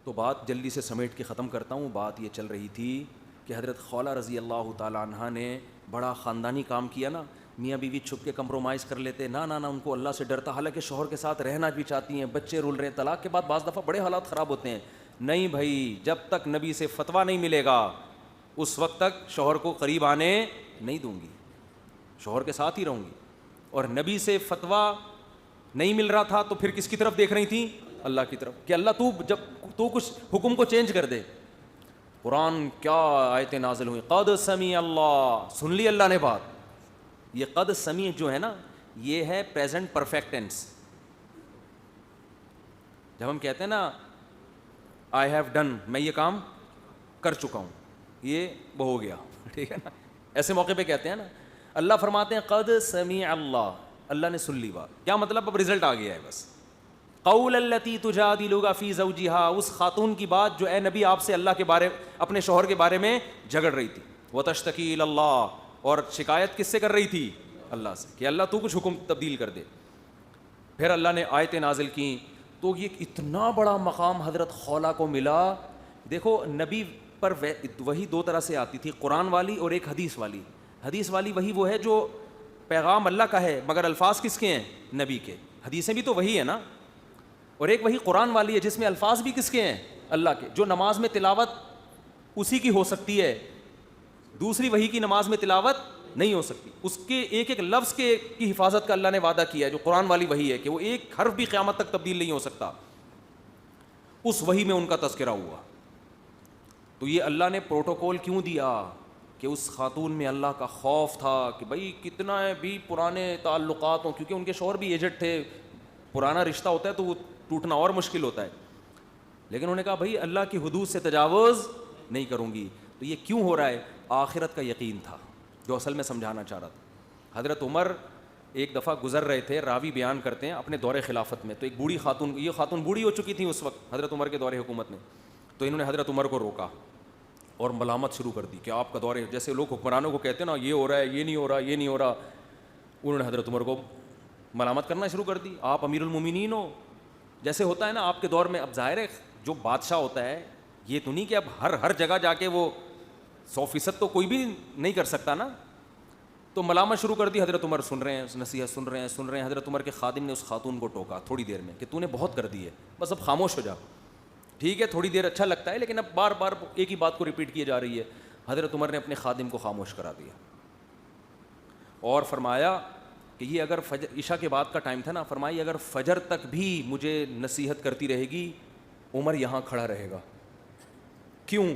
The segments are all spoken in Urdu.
تو بات جلدی سے سمیٹ کے ختم کرتا ہوں. بات یہ چل رہی تھی کہ حضرت خولہ رضی اللہ تعالیٰ عنہ نے بڑا خاندانی کام کیا نا. میاں بیوی چھپ کے کمپرومائز کر لیتے, نہ ان کو اللہ سے ڈرتا, حالانکہ شوہر کے ساتھ رہنا بھی چاہتی ہیں, بچے رول رہے ہیں, طلاق کے بعد بعض دفعہ بڑے حالات خراب ہوتے ہیں. نہیں بھائی, جب تک نبی سے فتویٰ نہیں ملے گا اس وقت تک شوہر کو قریب آنے نہیں دوں گی, شوہر کے ساتھ ہی رہوں گی. اور نبی سے فتویٰ نہیں مل رہا تھا تو پھر کس کی طرف دیکھ رہی تھیں؟ اللہ کی طرف, کہ اللہ جب تو کچھ حکم کو چینج کر دے. قرآن کیا آیتیں نازل ہوئی, قد سمیع اللہ, سن لی اللہ نے بات. یہ قد سمیع جو ہے نا, یہ ہے پریزنٹ پرفیکٹ ٹینس. جب ہم کہتے ہیں نا آئی ہیو ڈن, میں یہ کام کر چکا ہوں, یہ وہ ہو گیا, ٹھیک ہے نا, ایسے موقع پہ کہتے ہیں نا. اللہ فرماتے ہیں قد سمیع اللہ, اللہ نے سن لی بات. کیا مطلب؟ اب رزلٹ آ گیا ہے بس. قول التی تجادلک فی زوجہا, اس خاتون کی بات جو اے نبی آپ سے اللہ کے بارے, اپنے شوہر کے بارے میں جھگڑ رہی تھی. وتشتکی الی اللہ, اور شکایت کس سے کر رہی تھی؟ اللہ سے, کہ اللہ تو کچھ حکم تبدیل کر دے. پھر اللہ نے آیتیں نازل کیں. تو یہ اتنا بڑا مقام حضرت خولہ کو ملا. دیکھو نبی پر وہی دو طرح سے آتی تھی, قرآن والی اور ایک حدیث والی. حدیث والی وہی وہ ہے جو پیغام اللہ کا ہے مگر الفاظ کس کے ہیں؟ نبی کے. حدیثیں بھی تو وہی ہے نا. اور ایک وہی قرآن والی ہے جس میں الفاظ بھی کس کے ہیں؟ اللہ کے. جو نماز میں تلاوت اسی کی ہو سکتی ہے, دوسری وہی کی نماز میں تلاوت نہیں ہو سکتی. اس کے ایک ایک لفظ کی حفاظت کا اللہ نے وعدہ کیا ہے. جو قرآن والی وہی ہے کہ وہ ایک حرف بھی قیامت تک تبدیل نہیں ہو سکتا. اس وہی میں ان کا تذکرہ ہوا. تو یہ اللہ نے پروٹوکول کیوں دیا؟ کہ اس خاتون میں اللہ کا خوف تھا کہ بھائی کتنا ہے بھی پرانے تعلقات ہوں, کیونکہ ان کے شوہر بھی ایجڈ تھے, پرانا رشتہ ہوتا ہے تو وہ ٹوٹنا اور مشکل ہوتا ہے. لیکن انہوں نے کہا بھائی اللہ کی حدود سے تجاوز نہیں کروں گی. تو یہ کیوں ہو رہا ہے؟ آخرت کا یقین تھا جو اصل میں سمجھانا چاہ رہا تھا. حضرت عمر ایک دفعہ گزر رہے تھے, راوی بیان کرتے ہیں اپنے دور خلافت میں. تو ایک بوڑھی خاتون, یہ خاتون بوڑھی ہو چکی تھی اس وقت حضرت عمر کے دور حکومت میں. تو انہوں نے حضرت عمر کو روکا اور ملامت شروع کر دی کہ آپ کا دور, جیسے لوگ حکمرانوں کو کہتے ہیں نا یہ ہو رہا ہے, یہ نہیں ہو رہا, یہ نہیں ہو رہا. انہوں نے حضرت عمر کو ملامت کرنا شروع کر دی. آپ امیر المومنین ہو, جیسے ہوتا ہے نا آپ کے دور میں. اب ظاہر ہے جو بادشاہ ہوتا ہے یہ تو نہیں کہ اب ہر جگہ جا کے وہ 100% تو کوئی بھی نہیں کر سکتا نا. تو ملامت شروع کر دی. حضرت عمر سن رہے ہیں, نصیحت سن رہے ہیں. حضرت عمر کے خادم نے اس خاتون کو ٹوکا تھوڑی دیر میں کہ تو نے بہت کر دی ہے, بس اب خاموش ہو جا. ٹھیک ہے تھوڑی دیر اچھا لگتا ہے, لیکن اب بار بار ایک ہی بات کو ریپیٹ کی جا رہی ہے. حضرت عمر نے اپنے خادم کو خاموش کرا دیا اور فرمایا کہ یہ اگر فجر عشاء کے بعد کا ٹائم تھا نا, فرمائی اگر فجر تک بھی مجھے نصیحت کرتی رہے گی عمر یہاں کھڑا رہے گا. کیوں؟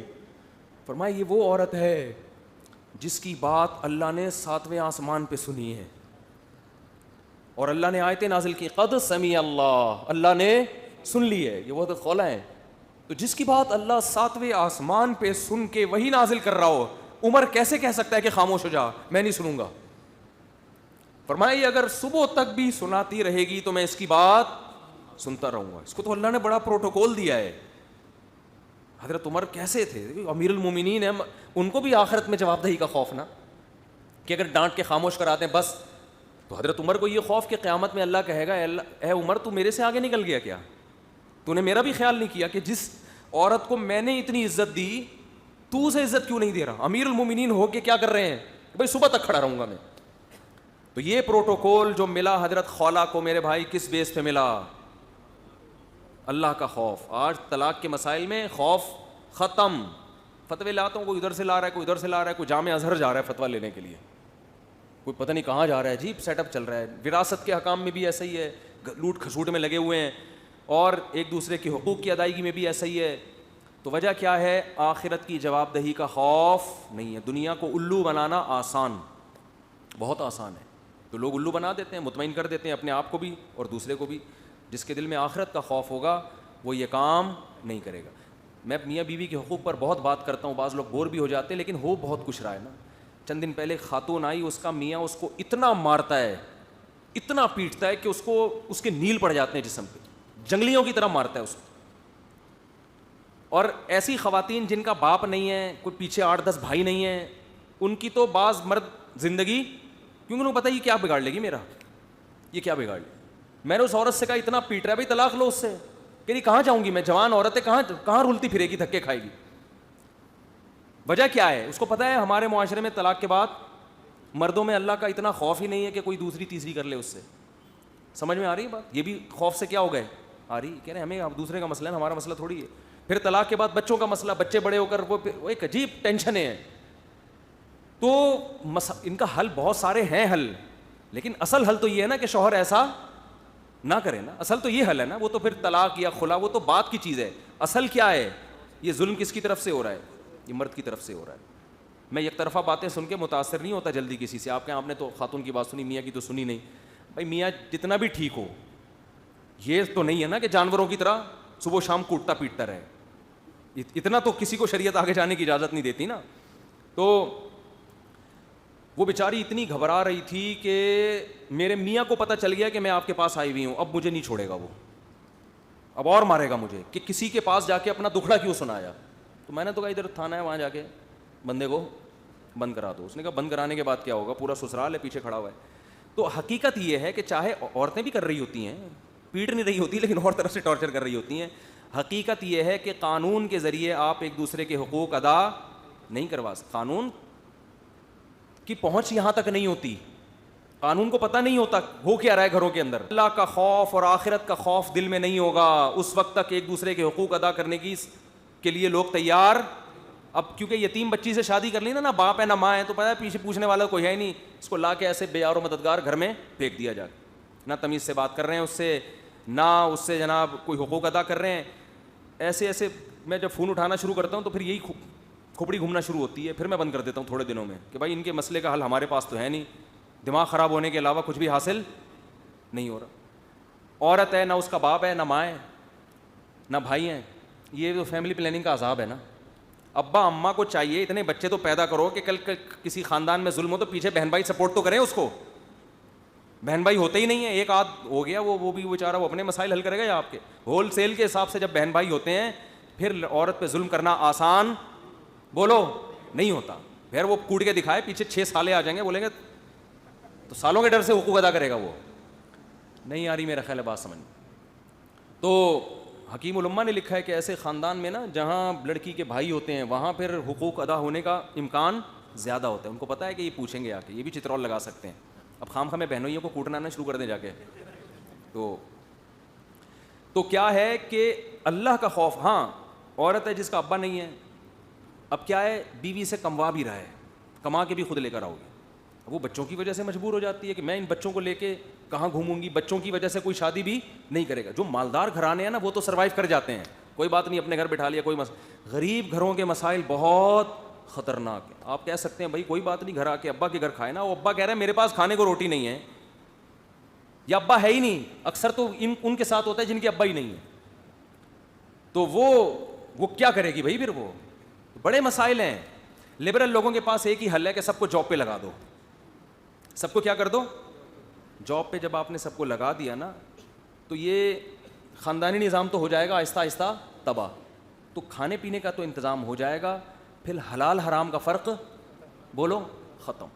فرمائی یہ وہ عورت ہے جس کی بات اللہ نے 7ویں آسمان پہ سنی ہے اور اللہ نے آیتیں نازل کی. قد سمیع اللہ, اللہ نے سن لی ہے. یہ وہ حضرت خولہ ہیں. تو جس کی بات اللہ 7ویں آسمان پہ سن کے وہی نازل کر رہا ہو, عمر کیسے کہہ سکتا ہے کہ خاموش ہو جا, میں نہیں سنوں گا. فرمایا اگر صبح تک بھی سناتی رہے گی تو میں اس کی بات سنتا رہوں گا. اس کو تو اللہ نے بڑا پروٹوکول دیا ہے. حضرت عمر کیسے تھے؟ امیر المومنین ہیں, ان کو بھی آخرت میں جواب دہی کا خوف نا, کہ اگر ڈانٹ کے خاموش کراتے ہیں بس. تو حضرت عمر کو یہ خوف کہ قیامت میں اللہ کہے گا اے عمر تو میرے سے آگے نکل گیا کیا, تو نے میرا بھی خیال نہیں کیا کہ جس عورت کو میں نے اتنی عزت دی تو اسے عزت کیوں نہیں دے رہا. امیر المومنین ہو کے کیا کر رہے ہیں بھائی صبح تک کھڑا رہوں گا میں. تو یہ پروٹوکول جو ملا حضرت خولہ کو میرے بھائی کس بیس پہ ملا؟ اللہ کا خوف. آج طلاق کے مسائل میں خوف ختم. فتوے لاتا ہوں, کوئی ادھر سے لا رہا ہے, کوئی ادھر سے لا رہا ہے, کوئی جامع ازہر جا رہا ہے فتویٰ لینے کے لیے, کوئی پتہ نہیں کہاں جا رہا ہے, عجیب سیٹ اپ چل رہا ہے. وراثت کے حکام میں بھی ایسا ہی ہے, لوٹ کھسوٹ میں لگے ہوئے ہیں, اور ایک دوسرے کے حقوق کی ادائیگی میں بھی ایسا ہی ہے. تو وجہ کیا ہے؟ آخرت کی جواب دہی کا خوف نہیں ہے. دنیا کو الو بنانا آسان, بہت آسان ہے. تو لوگ الو بنا دیتے ہیں, مطمئن کر دیتے ہیں اپنے آپ کو بھی اور دوسرے کو بھی. جس کے دل میں آخرت کا خوف ہوگا وہ یہ کام نہیں کرے گا. میں میاں بیوی کے حقوق پر بہت بات کرتا ہوں, بعض لوگ بور بھی ہو جاتے ہیں, لیکن ہو بہت کچھ رہا ہے نا. چند دن پہلے خاتون آئی, اس کا میاں اس کو اتنا مارتا ہے, اتنا پیٹتا ہے کہ اس کو اس کے نیل پڑ جاتے ہیں جسم پہ, جنگلیوں کی طرح مارتا ہے اس کو. اور ایسی خواتین جن کا باپ نہیں ہے, کوئی پیچھے 8-10 بھائی نہیں ہیں, ان کی تو بعض مرد زندگی, کیونکہ انہوں نے پتا یہ کیا بگاڑ لے گی میرا, یہ کیا بگاڑ لے. میں نے اس عورت سے کہا اتنا پیٹ رہا ہے بھائی طلاق لو اس سے. کہ نہیں کہاں جاؤں گی میں, جوان عورت ہے, کہاں رولتی پھرے گی, دھکے کھائے گی. وجہ کیا ہے؟ اس کو پتہ ہے ہمارے معاشرے میں طلاق کے بعد مردوں میں اللہ کا اتنا خوف ہی نہیں ہے کہ کوئی دوسری تیسری کر لے اس سے. سمجھ میں آ رہی ہے بات؟ یہ بھی خوف سے کیا ہو گئے, آ رہی, کہہ رہے ہیں ہمیں اب دوسرے کا مسئلہ ہے, ہمارا مسئلہ تھوڑی ہے. پھر طلاق کے بعد بچوں کا مسئلہ, بچے بڑے ہو کر وہ ایک عجیب ٹینشن ہے. تو ان کا حل بہت سارے ہیں حل, لیکن اصل حل تو یہ ہے نا کہ شوہر ایسا نہ کرے نا. اصل تو یہ حل ہے نا, وہ تو پھر طلاق یا خلا وہ تو بات کی چیز ہے. اصل کیا ہے؟ یہ ظلم کس کی طرف سے ہو رہا ہے؟ یہ مرد کی طرف سے ہو رہا ہے. میں یک طرفہ باتیں سن کے متاثر نہیں ہوتا جلدی کسی سے. آپ نے تو خاتون کی بات سنی, میاں کی تو سنی نہیں. بھائی میاں جتنا بھی ٹھیک ہو, یہ تو نہیں ہے نا کہ جانوروں کی طرح صبح و شام کوٹتا پیٹتا رہے. اتنا تو کسی کو شریعت آگے جانے کی اجازت نہیں دیتی نا. تو وہ بیچاری اتنی گھبرا رہی تھی کہ میرے میاں کو پتہ چل گیا کہ میں آپ کے پاس آئی ہوئی ہوں, اب مجھے نہیں چھوڑے گا وہ, اب اور مارے گا مجھے, کہ کسی کے پاس جا کے اپنا دکھڑا کیوں سنایا. تو میں نے تو کہا ادھر تھانہ ہے, وہاں جا کے بندے کو بند کرا دو. اس نے کہا بند کرانے کے بعد کیا ہوگا, پورا سسرال ہے پیچھے کھڑا ہوا ہے. تو حقیقت یہ ہے کہ چاہے عورتیں بھی کر رہی ہوتی ہیں, پیٹ نہیں رہی ہوتی لیکن اور طرف سے ٹارچر کر رہی ہوتی ہیں. حقیقت یہ ہے کہ قانون کے ذریعے آپ ایک دوسرے کے حقوق ادا نہیں کروا سکتے. قانون کی پہنچ یہاں تک نہیں ہوتی, قانون کو پتہ نہیں ہوتا ہو کیا رہا ہے گھروں کے اندر. اللہ کا خوف اور آخرت کا خوف دل میں نہیں ہوگا اس وقت تک ایک دوسرے کے حقوق ادا کرنے کے لیے لوگ تیار. اب کیونکہ یتیم بچی سے شادی کر لی نا, نہ باپ ہے نہ ماں ہے, تو پتہ ہے پیچھے پوچھنے والا کوئی ہے نہیں. اس کو لا کے ایسے بے یار و مددگار گھر میں پھینک دیا جا کے, نہ تمیز سے بات کر رہے ہیں اس سے, نہ اس سے جناب کوئی حقوق ادا کر رہے ہیں. ایسے میں جب فون اٹھانا شروع کرتا ہوں تو پھر یہی کھوپڑی گھومنا شروع ہوتی ہے. پھر میں بند کر دیتا ہوں تھوڑے دنوں میں کہ بھائی ان کے مسئلے کا حل ہمارے پاس تو ہے نہیں, دماغ خراب ہونے کے علاوہ کچھ بھی حاصل نہیں ہو رہا. عورت ہے, نہ اس کا باپ ہے, نہ ماں ہے, نہ بھائی ہیں. یہ تو فیملی پلاننگ کا عذاب ہے نا. ابا اماں کو چاہیے اتنے بچے تو پیدا کرو کہ کل کسی خاندان میں ظلم ہو تو پیچھے بہن بھائی سپورٹ تو کریں اس کو. بہن بھائی ہوتے ہی نہیں ہیں, ایک آدھ ہو گیا وہ بھی بیچارہ وہ اپنے مسائل حل کرے گا, یا آپ کے ہول سیل کے حساب سے جب بہن بھائی ہوتے ہیں پھر عورت پہ ظلم کرنا آسان بولو نہیں ہوتا. پھر وہ کوٹ کے دکھائے, پیچھے 6 سالے آ جائیں گے, بولیں گے تو سالوں کے ڈر سے حقوق ادا کرے گا. وہ نہیں آ رہی میرا خیال ہے بات سمجھ. تو حکیم الامہ نے لکھا ہے کہ ایسے خاندان میں نا جہاں لڑکی کے بھائی ہوتے ہیں وہاں پھر حقوق ادا ہونے کا امکان زیادہ ہوتا ہے. ان کو پتہ ہے کہ یہ پوچھیں گے آ کے, یہ بھی چترول لگا سکتے ہیں. اب خام خامے بہنوئیوں کو کوٹنا نہ شروع کر دیں جا کے. تو کیا ہے کہ اللہ کا خوف. ہاں عورت ہے جس کا ابا نہیں ہے, اب کیا ہے بیوی سے کموا بھی رہا ہے, کما کے بھی خود لے کر آؤ گے. وہ بچوں کی وجہ سے مجبور ہو جاتی ہے کہ میں ان بچوں کو لے کے کہاں گھوموں گی. بچوں کی وجہ سے کوئی شادی بھی نہیں کرے گا. جو مالدار گھرانے ہیں نا وہ تو سروائیو کر جاتے ہیں, کوئی بات نہیں, اپنے گھر بٹھا لیا, کوئی غریب گھروں کے مسائل بہت خطرناک ہے. آپ کہہ سکتے ہیں بھائی کوئی بات نہیں, گھر آ کے ابا کے گھر کھائے نا. وہ ابا کہہ رہے ہیں میرے پاس کھانے کو روٹی نہیں ہے, یا ابا ہے ہی نہیں. اکثر تو ان کے ساتھ ہوتا ہے جن کے ابا ہی نہیں ہے, تو وہ کیا کرے گی بھائی. پھر وہ بڑے مسائل ہیں. لبرل لوگوں کے پاس ایک ہی حل ہے کہ سب کو جاب پہ لگا دو. سب کو کیا کر دو, جاب پہ. جب آپ نے سب کو لگا دیا نا تو یہ خاندانی نظام تو ہو جائے گا آہستہ آہستہ تباہ. تو کھانے پینے کا تو انتظام ہو جائے گا, پھر حلال حرام کا فرق بولو ختم.